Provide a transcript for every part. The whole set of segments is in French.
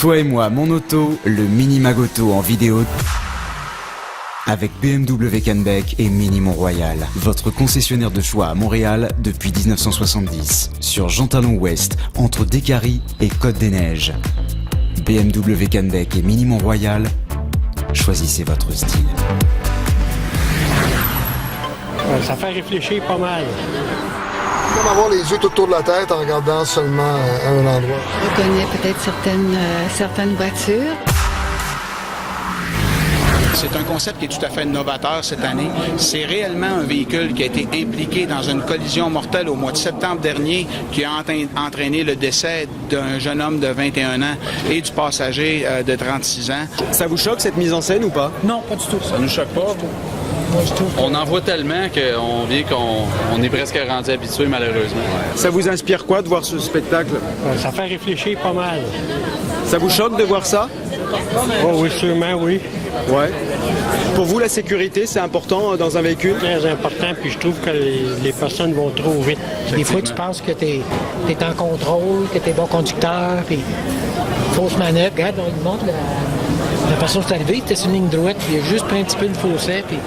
Toi et moi, mon auto, le Mini Magoto en vidéo avec BMW Canbec et Mini Mont-Royal. Votre concessionnaire de choix à Montréal depuis 1970. Sur Jean Talon Ouest, entre Décarie et Côte-des-Neiges. BMW Canbec et Mini Mont-Royal, choisissez votre style. Ça fait réfléchir pas mal. Comme avoir les yeux tout autour de la tête en regardant seulement à un endroit. Je reconnais peut-être certaines voitures. C'est un concept qui est tout à fait novateur cette année. C'est réellement un véhicule qui a été impliqué dans une collision mortelle au mois de septembre dernier qui a entraîné le décès d'un jeune homme de 21 ans et du passager de 36 ans. Ça vous choque cette mise en scène ou pas? Non, pas du tout. Ça nous choque pas. On en voit tellement qu'on est presque rendu habitué malheureusement. Ça vous inspire quoi de voir ce spectacle? Ça fait réfléchir pas mal. Ça vous choque de voir ça? Oh oui, sûrement, oui. Ouais. Pour vous, la sécurité, c'est important dans un véhicule? Très important, puis je trouve que les personnes vont trop vite. Des fois, tu penses que tu es en contrôle, que tu es bon conducteur, puis fausse manœuvre. Regarde, on lui montre la personne qui est arrivée, tu es sur une ligne droite, puis il y a juste pris un petit peu de fossé, puis...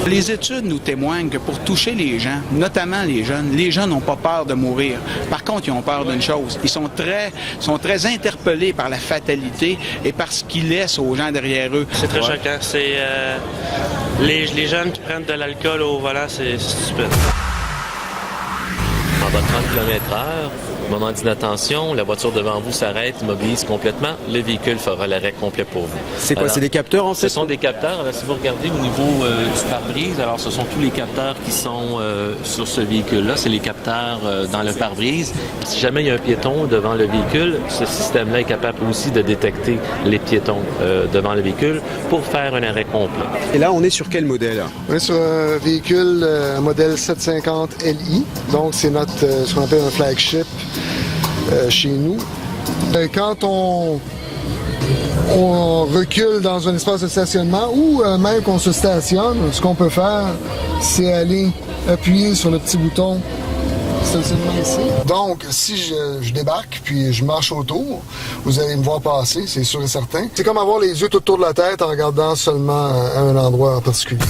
Les études nous témoignent que pour toucher les gens, notamment les jeunes n'ont pas peur de mourir. Par contre, ils ont peur d'une chose. Ils sont très interpellés par la fatalité et par ce qu'ils laissent aux gens derrière eux. C'est très choquant. C'est les jeunes qui prennent de l'alcool au volant, c'est stupide. En bas de 30 km/h, moment d'inattention, la voiture devant vous s'arrête, immobilise complètement, le véhicule fera l'arrêt complet pour vous. C'est quoi, alors, c'est des capteurs en fait? Ce sont des capteurs. Alors, si vous regardez au niveau du pare-brise, alors ce sont tous les capteurs qui sont sur ce véhicule-là. C'est les capteurs dans le pare-brise. Si jamais il y a un piéton devant le véhicule, ce système-là est capable aussi de détecter les piétons devant le véhicule pour faire un arrêt complet. Et là, on est sur quel modèle? On est sur un véhicule modèle 750 Li. Donc, c'est notre ce qu'on appelle un flagship chez nous. Quand on recule dans un espace de stationnement ou même qu'on se stationne, ce qu'on peut faire, c'est aller appuyer sur le petit bouton stationnement ici. Donc, si je débarque puis je marche autour, vous allez me voir passer, c'est sûr et certain. C'est comme avoir les yeux tout autour de la tête en regardant seulement à un endroit en particulier.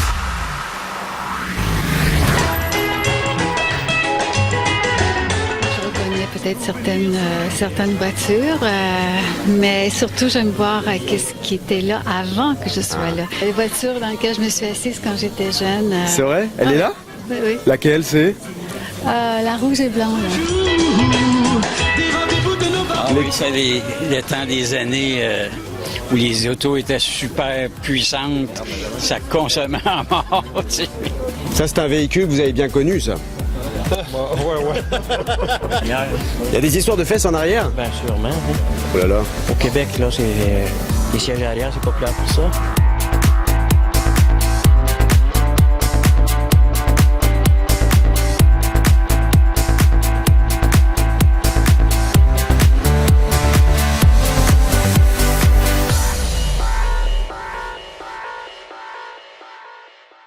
Peut-être certaines voitures, mais surtout j'aime voir qu'est-ce qui était là avant que je sois là. Les voitures dans lesquelles je me suis assise quand j'étais jeune. C'est vrai? Elle est là? Oui, oui. Laquelle c'est? La rouge et blanche. Ah oui, c'est le temps des années où les autos étaient super puissantes, ça consommait à mort. Tu sais. Ça, c'est un véhicule que vous avez bien connu, ça? Ouais. Il y a des histoires de fesses en arrière? Bien sûrement. Oh là là. Au Québec, là, c'est les sièges arrière, c'est populaire pour ça.